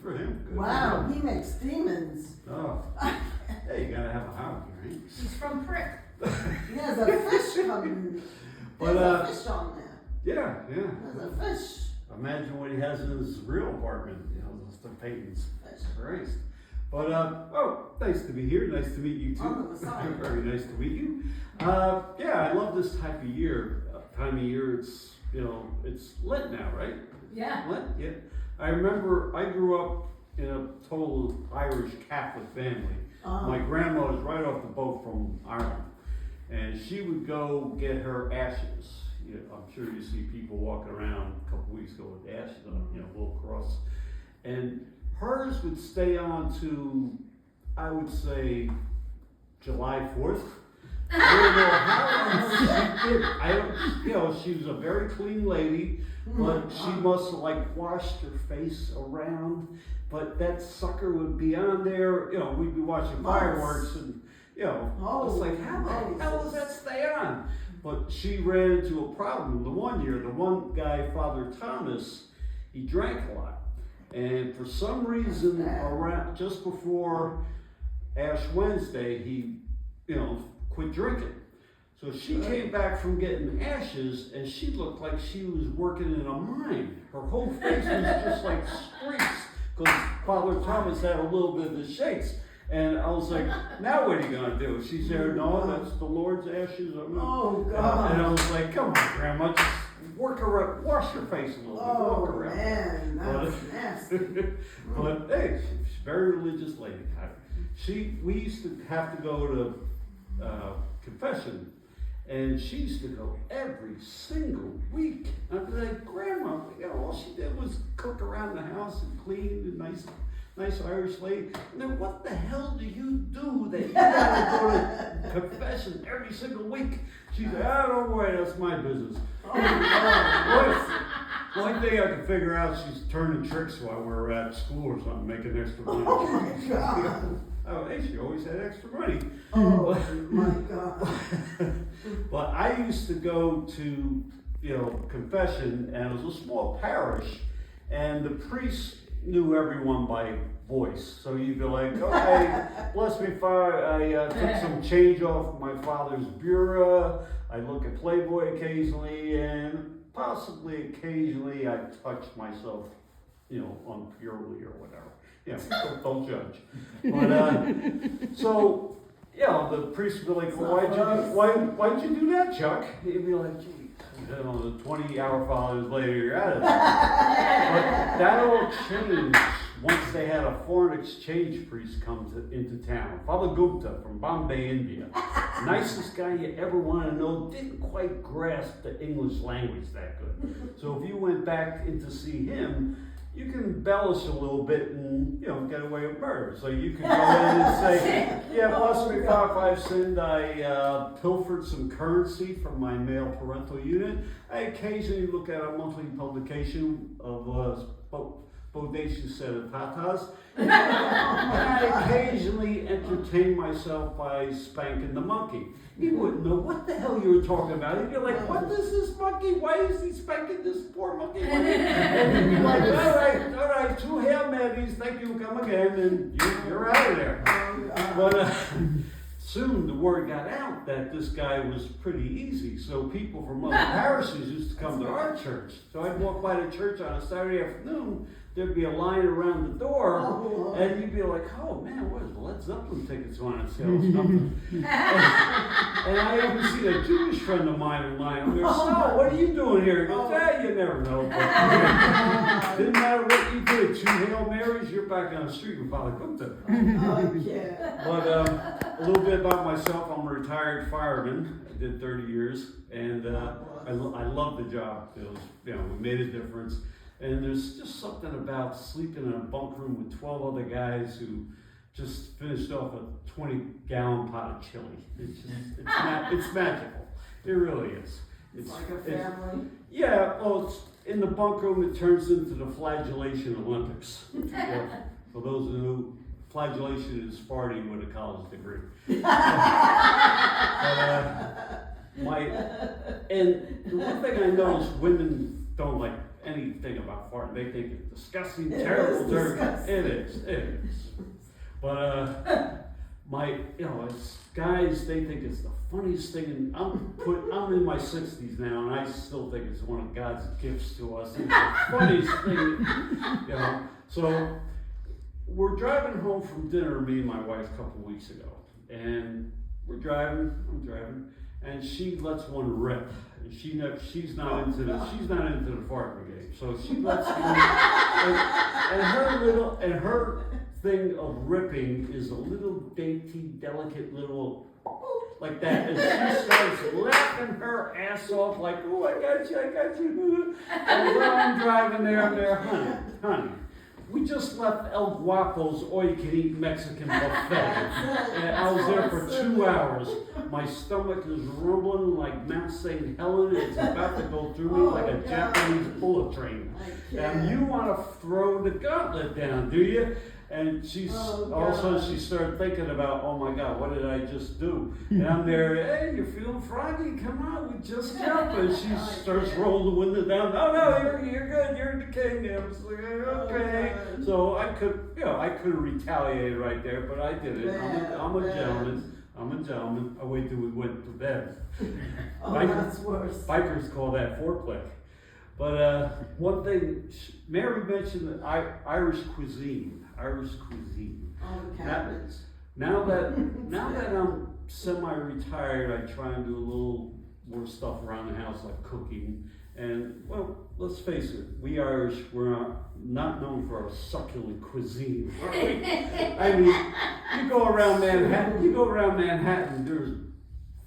for him. Good Wow, for him. he makes demons. Oh, hey, you gotta have a hobby, right? He's from Prick. He has a fish coming. But, There's a fish on there. Yeah. There's a fish. Imagine what he has in his real apartment, just the paintings. Fish. Christ. But, nice to be here. Nice to meet you too. On the Messiah. Very nice to meet you. I love this type of year. Time of year, it's Lent now, right? Yeah. Lent, yeah. I remember I grew up in a total Irish Catholic family. My grandma was right off the boat from Ireland, and she would go get her ashes. I'm sure you see people walking around a couple weeks ago with ashes on, a little cross. And hers would stay on to, I would say, July 4th. I don't know how she did. She was a very clean lady, but she must have washed her face around. But that sucker would be on there, we'd be watching fireworks and, it's like, how the hell does that stay on? But she ran into a problem the one year. The one guy, Father Thomas, he drank a lot. And for some reason, around just before Ash Wednesday, he, quit drinking. So she came back from getting ashes, and she looked like she was working in a mine. Her whole face was just like streaks, because Father Thomas had a little bit of the shakes. And I was like, now what are you going to do? She said, no, that's the Lord's ashes. Oh, God. And I was like, come on, Grandma, just work around, wash your face a little bit, walk around. Man, that's nasty. But hey, she's a very religious lady. We used to have to go to confession, and she used to go every single week. I'd be like, Grandma, all she did was cook around the house and clean and nice Irish lady. And then what the hell do you do that you gotta go to confession every single week? She said, don't worry, that's my business. The only thing I can figure out, she's turning tricks while we're at school or something, making extra money. Oh, God. She always had extra money. Oh, my God. But I used to go to, confession, and it was a small parish, and the priest knew everyone by voice. So you'd be like, okay, bless me, Father, I took some change off my father's bureau. I look at Playboy occasionally, and possibly occasionally I touch myself, unpurely or whatever. Don't judge. But, so, the priest would be like, well, why'd you do that, Chuck? He'd be like, gee, the 20-hour followers later, you're out of there. But that all changed once they had a foreign exchange priest come into town. Father Gupta from Bombay, India. Nicest guy you ever want to know, didn't quite grasp the English language that good. So if you went back in to see him, you can embellish a little bit and, get away with murder. So you could go in and say, bless me, Father, I've sinned. I pilfered some currency from my male parental unit. I occasionally look at a monthly publication of bodacious set of tatas. And I occasionally entertain myself by spanking the monkey. He wouldn't know what the hell you were talking about. He'd be like, what is this monkey? Why is he spanking this poor monkey? And he'd be like, all right, 2 Hail Marys, thank you, come again, and you're out of there. But soon the word got out that this guy was pretty easy, so people from other parishes used to come to our church. So I'd walk by the church on a Saturday afternoon, there'd be a line around the door, and you'd be like, oh man, what is the Led Zeppelin tickets on sale or something? And I even see a Jewish friend of mine in line. I'm going, so, what are you doing here? He goes, you never know. But, didn't matter what you did, 2 Hail Marys, you're back on the street with Father Gupta. But a little bit about myself, I'm a retired fireman. I did 30 years, and I love the job. It was, we made a difference. And there's just something about sleeping in a bunk room with 12 other guys who just finished off a 20-gallon pot of chili. It's magical. It really is. It's like a family? In the bunk room, it turns into the flagellation Olympics. For those who know, flagellation is farting with a college degree. And the one thing I noticed, women don't like anything about farting. They think it's disgusting, It terrible, is terrible. disgusting. It is. But it's guys, they think it's the funniest thing, and I'm in my 60s now, and I still think it's one of God's gifts to us. It's the funniest thing, So we're driving home from dinner, me and my wife, a couple weeks ago, and I'm driving, and she lets one rip. And she's not into the fart brigade, so she lets one, and her thing of ripping is a little dainty, delicate little like that, and she starts laughing her ass off like, oh, I got you. And while I'm driving there, I'm there, honey. We just left El Guapo's all-you-can-eat Mexican buffet, and I was there for 2 hours. My stomach is rumbling like Mount St. Helena. It's about to go through me like a Japanese bullet train. And you want to throw the gauntlet down, do you? And all of a sudden she started thinking about, oh my God, what did I just do? And I'm there, hey, you're feeling froggy? Come on, we just jumped. And she starts rolling the window down. Oh no, you're good, you're the king. And I was like, okay. So I could have retaliated right there, but I did it. I'm a gentleman. I wait till we went to bed. That's worse. Bikers call that foreplay. But one thing, Mary mentioned Irish cuisine. Oh, the cabins. Now that I'm semi-retired, I try and do a little more stuff around the house, like cooking. And well, let's face it, we Irish, we're not known for our succulent cuisine, are we? I mean, you go around Manhattan, there's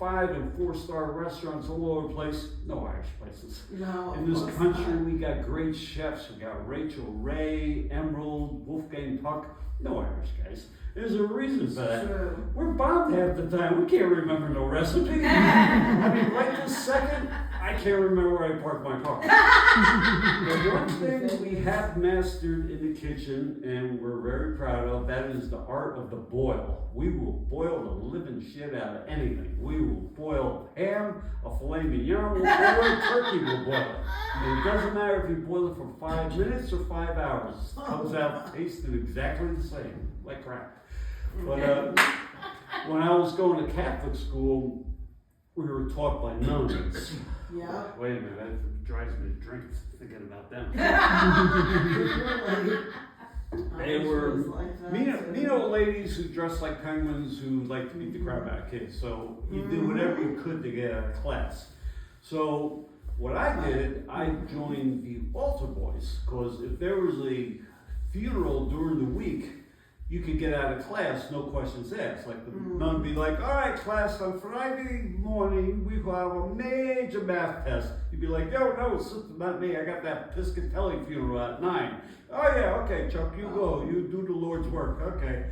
5- and 4-star restaurants all over the place. No Irish places. No. In this country, we got great chefs. We got Rachel Ray, Emerald, Wolfgang Puck. No Irish guys. There's a reason for that. True. We're bombed half the time. We can't remember no recipe. I mean, right this second, I can't remember where I parked my car. The one thing we have mastered in the kitchen, and we're very proud of, that is the art of the boil. We will boil the living shit out of anything. We will boil ham, a filet mignon, we'll boil it, turkey, we'll boil it. And it doesn't matter if you boil it for 5 minutes or 5 hours. It comes out tasting exactly the same, like crap. But when I was going to Catholic school, we were taught by nuns. Yeah. Wait a minute, that drives me to drink thinking about them. They were Mino ladies who dressed like penguins who like to beat the crap out of kids. So you did whatever you could to get out of class. So what I did, I joined the altar boys, because if there was a funeral during the week, you could get out of class, no questions asked. Like the nun would be like, all right, class, on Friday morning, we will have a major math test. You'd be like, yo, no, sister, not me. I got that Piscatelli funeral at 9. Oh, yeah, okay, Chuck, you go. You do the Lord's work, okay.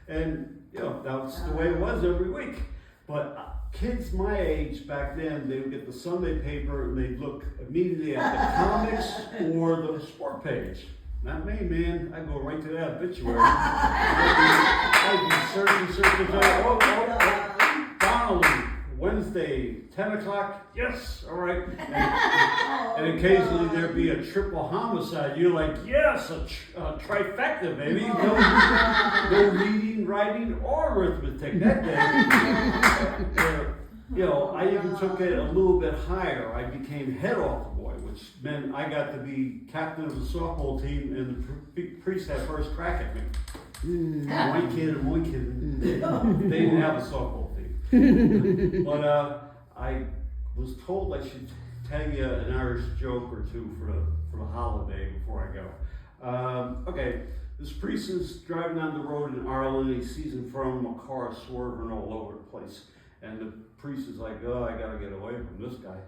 And, that's the way it was every week. But kids my age back then, they would get the Sunday paper and they'd look immediately at the comics or the sport page. Not me, man. I go right to that obituary. I'd be searching. Donnelly, Wednesday, 10 o'clock. Yes, all right. And occasionally there'd be a triple homicide. You're like, yes, a trifecta, baby. No reading, writing, or arithmetic that day. I even took it a little bit higher. I became head altar boy, which meant I got to be captain of the softball team, and the priest had first crack at me. My kid. They didn't have a softball team. But I was told I should tell you an Irish joke or two for the holiday before I go. Okay, this priest is driving down the road in Ireland, and he sees in front of him a car swerving all over the place. And the priest is like, oh, I gotta get away from this guy.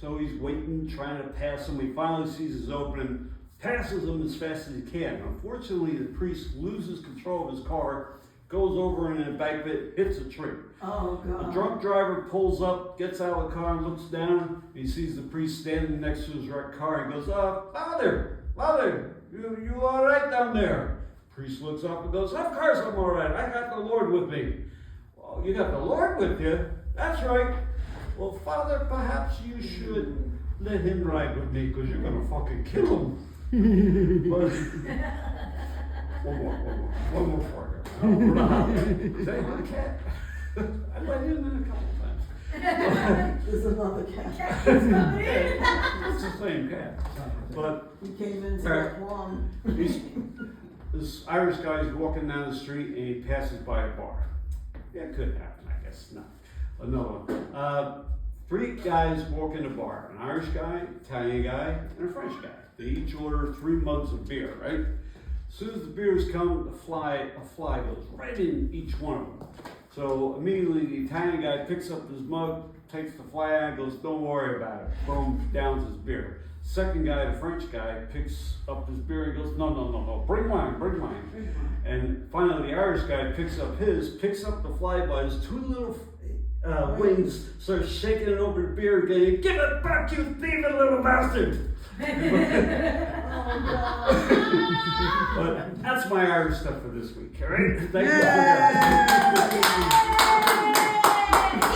So he's waiting, trying to pass him. He finally sees his opening, passes him as fast as he can. Unfortunately, the priest loses control of his car, goes over in an embankment, hits a tree. Oh, God. The drunk driver pulls up, gets out of the car, and looks down. He sees the priest standing next to his wrecked car. He goes, Father, you all right down there? The priest looks up and goes, of course I'm all right. I got the Lord with me. You got the Lord with you? That's right. Well, Father, perhaps you should let him ride with me because you're gonna fucking kill him. But, one more for you. Is that my cat? I let him in a couple times. There's another cat. It's the same cat. But He came into that one. this Irish guy's walking down the street and he passes by a bar. Yeah, it could happen, I guess. No. Another one. 3 guys walk in a bar. An Irish guy, Italian guy, and a French guy. They each order 3 mugs of beer, right? As soon as the beers come, a fly goes right in each one of them. So immediately the Italian guy picks up his mug, takes the fly out, and goes, don't worry about it. Boom, downs his beer. Second guy, the French guy, picks up his beer and goes, no, bring mine. And finally the Irish guy picks up the fly by his 2 little wings, starts shaking it over the beer again. Give it back, you thieving little bastard! But that's my Irish stuff for this week, alright? Thank you for that.